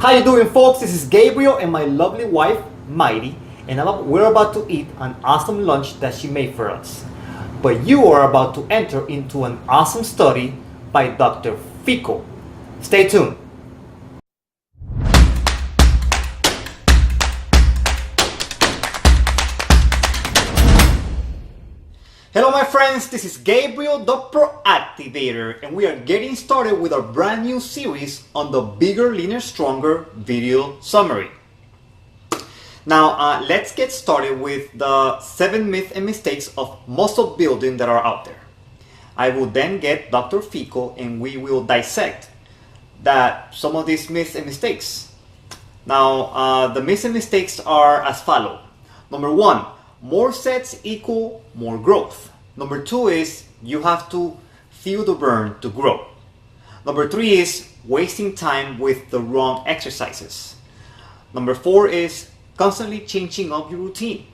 How you doing, folks? This is Gabriel and my lovely wife, Mighty, and we're about to eat an awesome lunch that she made for us. But you are about to enter into an awesome study by Dr. Fico. Stay tuned. Hello my friends, this is Gabriel the proActivator, and we are getting started with our brand new series on the Bigger, Leaner, Stronger video summary. Now let's get started with the 7 myths and mistakes of muscle building that are out there. I will then get Dr. Fico and we will dissect some of these myths and mistakes. Now the myths and mistakes are as follows. Number 1. More sets equal more growth. Number 2 is you have to feel the burn to grow. Number 3 is wasting time with the wrong exercises. Number 4 is constantly changing up your routine.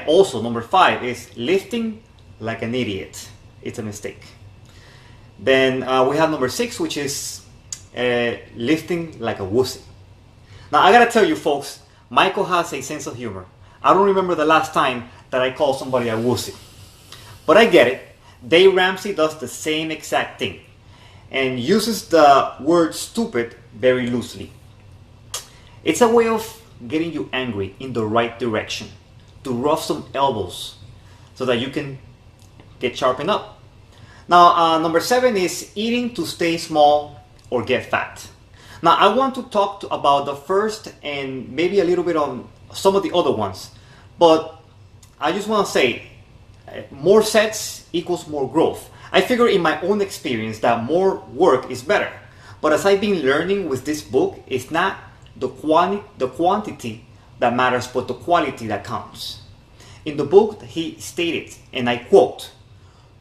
Also, number 5 is lifting like an idiot. It's a mistake. Then we have number 6, which is lifting like a wussy. Now I gotta tell you folks, Michael has a sense of humor. I don't remember the last time that I called somebody a wussy. But I get it. Dave Ramsey does the same exact thing and uses the word stupid very loosely. It's a way of getting you angry in the right direction, to rough some elbows so that you can get sharpened up. Now number 7 is eating to stay small or get fat. Now I want to talk about the first and maybe a little bit on some of the other ones, but I just want to say more sets equals more growth. I figure in my own experience that more work is better, but as I've been learning with this book, it's not the quantity that matters but the quality that counts. In the book he stated, and I quote,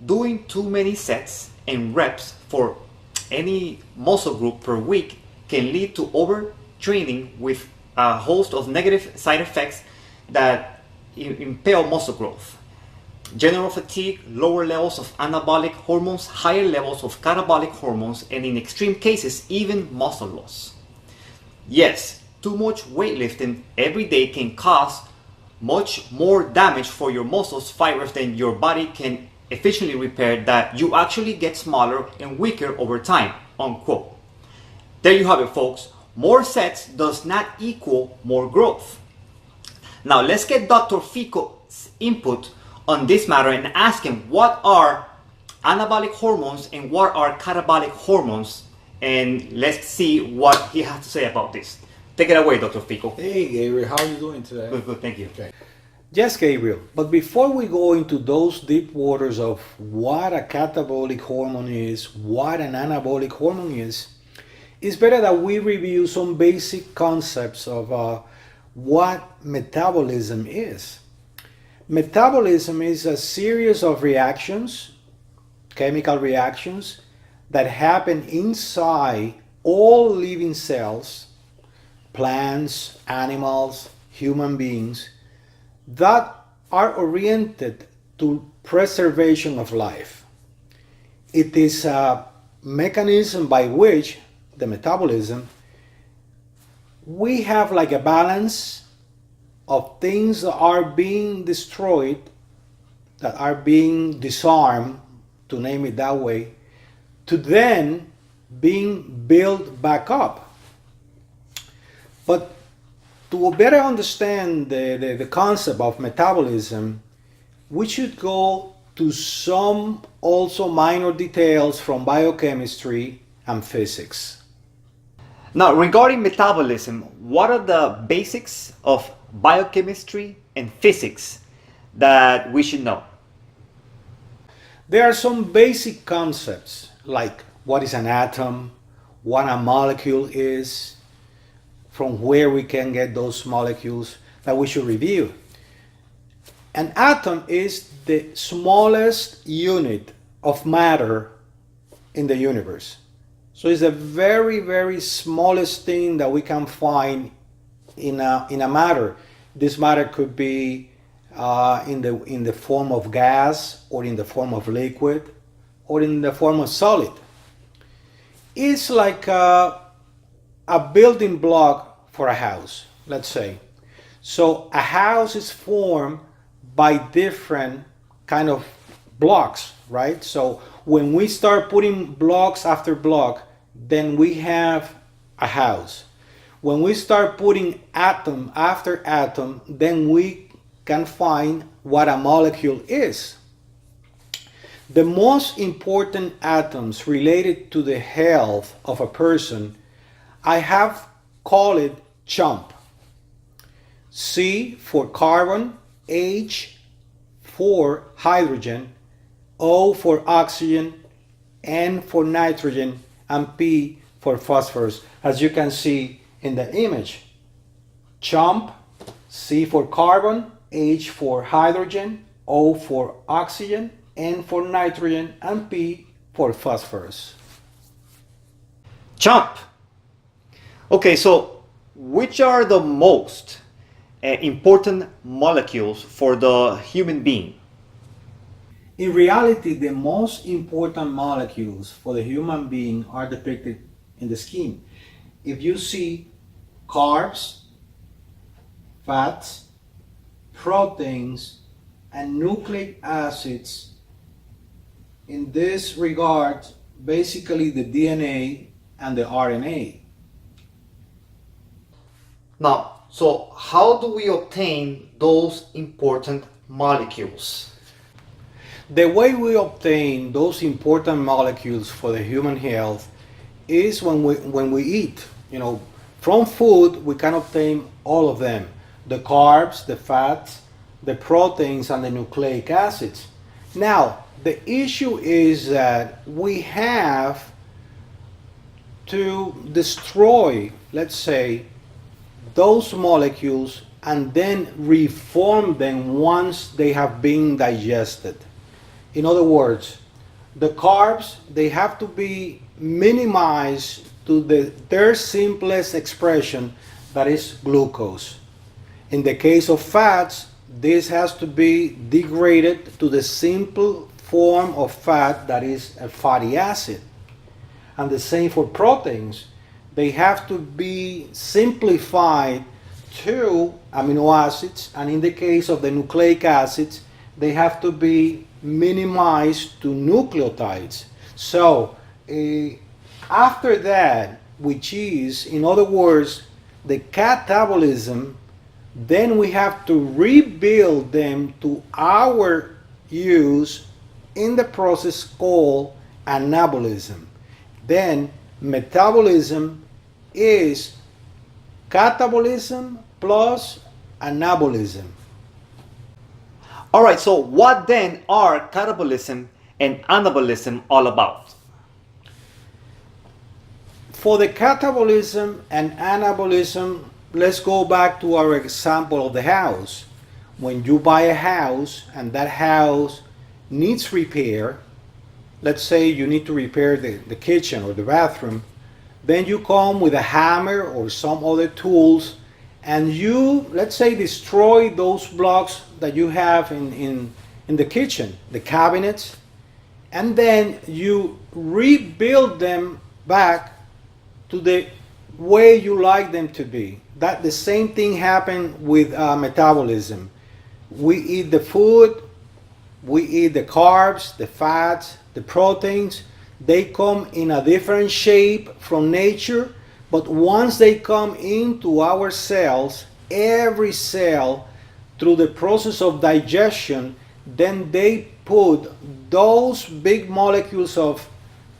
"Doing too many sets and reps for any muscle group per week can lead to overtraining with a host of negative side effects that impel muscle growth. General fatigue, lower levels of anabolic hormones, higher levels of catabolic hormones, and in extreme cases, even muscle loss. Yes, too much weightlifting every day can cause much more damage for your muscles fibers than your body can efficiently repair, that you actually get smaller and weaker over time," unquote. There you have it, folks. More sets does not equal more growth. Now let's get Dr. Fico's input on this matter and ask him what are anabolic hormones and what are catabolic hormones, and let's see what he has to say about this. Take it away, Dr. Fico. Hey Gabriel, how are you doing today? Good, thank you. Okay. Yes, Gabriel, but before we go into those deep waters of what a catabolic hormone is, what an anabolic hormone is, it's better that we review some basic concepts of what metabolism is. Metabolism is a series of reactions, chemical reactions, that happen inside all living cells, plants, animals, human beings, that are oriented to preservation of life. It is a mechanism by which the metabolism, we have like a balance of things that are being destroyed, that are being disarmed, to name it that way, to then being built back up. But to better understand the concept of metabolism, we should go to some also minor details from biochemistry and physics. Now regarding metabolism, what are the basics of biochemistry and physics that we should know? There are some basic concepts like what is an atom, what a molecule is, from where we can get those molecules, that we should review. An atom is the smallest unit of matter in the universe. So it's the very, very smallest thing that we can find in a matter. This matter could be in the form of gas, or in the form of liquid, or in the form of solid. It's like a building block for a house, let's say. So a house is formed by different kind of blocks, right? So when we start putting blocks after block, then we have a house. When we start putting atom after atom, then we can find what a molecule is. The most important atoms related to the health of a person, I have called it CHOMP. C for carbon, H for hydrogen, O for oxygen, N for nitrogen, and P for phosphorus, as you can see in the image. CHOMP, C for carbon, H for hydrogen, O for oxygen, N for nitrogen, and P for phosphorus. CHOMP. Okay, so which are the most important molecules for the human being? In reality, the most important molecules for the human being are depicted in the scheme. If you see carbs, fats, proteins, and nucleic acids, in this regard, basically the DNA and the RNA. Now, so how do we obtain those important molecules? The way we obtain those important molecules for the human health is when we eat. From food we can obtain all of them: the carbs, the fats, the proteins, and the nucleic acids. Now, the issue is that we have to destroy, let's say, those molecules and then reform them once they have been digested. In other words, the carbs, they have to be minimized to their simplest expression, that is glucose. In the case of fats, this has to be degraded to the simple form of fat, that is a fatty acid. And the same for proteins. They have to be simplified to amino acids, and in the case of the nucleic acids, they have to be minimized to nucleotides. So after that, which is, in other words, the catabolism, then we have to rebuild them to our use in the process called anabolism. Then metabolism is catabolism plus anabolism. All right, so what then are catabolism and anabolism all about? For the catabolism and anabolism, let's go back to our example of the house. When you buy a house and that house needs repair, let's say you need to repair the kitchen or the bathroom, then you come with a hammer or some other tools and you, let's say, destroy those blocks that you have in the kitchen, the cabinets, and then you rebuild them back to the way you like them to be. That the same thing happened with metabolism. We eat the food, we eat the carbs, the fats, the proteins. They come in a different shape from nature, but once they come into our cells, every cell, through the process of digestion, then they put those big molecules of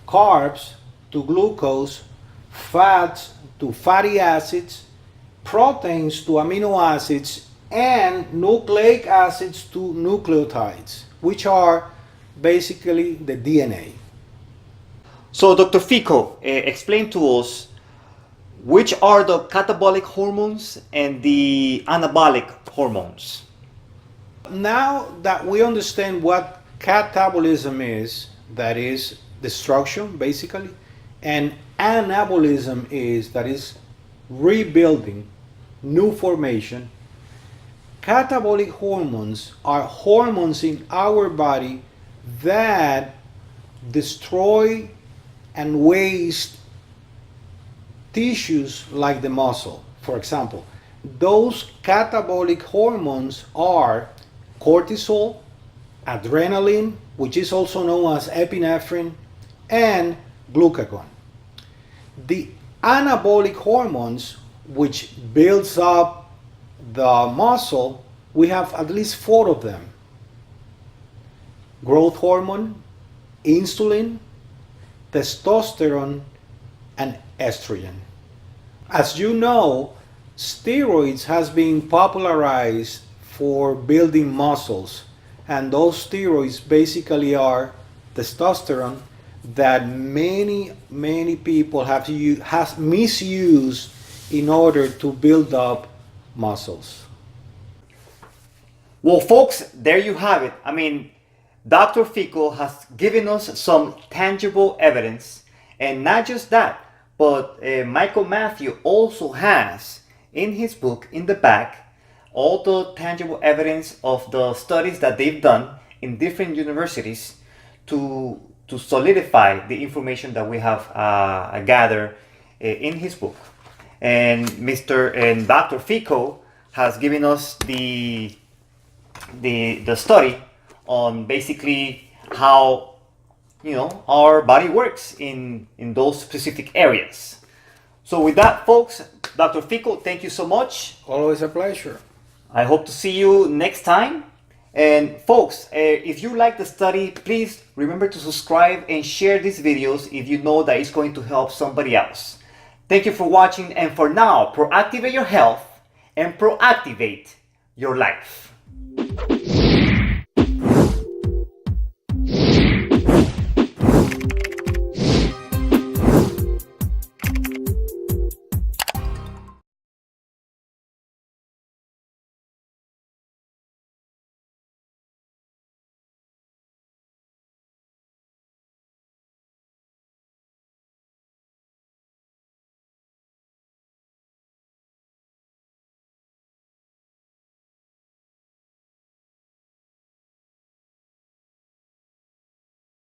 carbs to glucose, fats to fatty acids, proteins to amino acids, and nucleic acids to nucleotides, which are basically the DNA. So, Dr. Fico, explain to us which are the catabolic hormones and the anabolic hormones. Now that we understand what catabolism is, that is destruction basically, and anabolism is, that is rebuilding, new formation, catabolic hormones are hormones in our body that destroy and waste tissues like the muscle. For example, those catabolic hormones are cortisol, adrenaline, which is also known as epinephrine, and glucagon. The anabolic hormones, which builds up the muscle, we have at least 4 of them: growth hormone, insulin, testosterone, and estrogen. As you know, steroids has been popularized for building muscles, and those steroids basically are testosterone that many people have misused in order to build up muscles. Well, folks, there you have it. I mean, Dr. Fico has given us some tangible evidence, and not just that, but Michael Matthew also has in his book in the back all the tangible evidence of the studies that they've done in different universities to solidify the information that we have gathered in his book. And Dr. Fico has given us the study on basically how our body works in those specific areas. So with that, folks, Dr. Fico, thank you so much. Always a pleasure. I hope to see you next time. And folks, if you like the study, please remember to subscribe and share these videos if you know that it's going to help somebody else. Thank you for watching, and for now, proactivate your health and proactivate your life.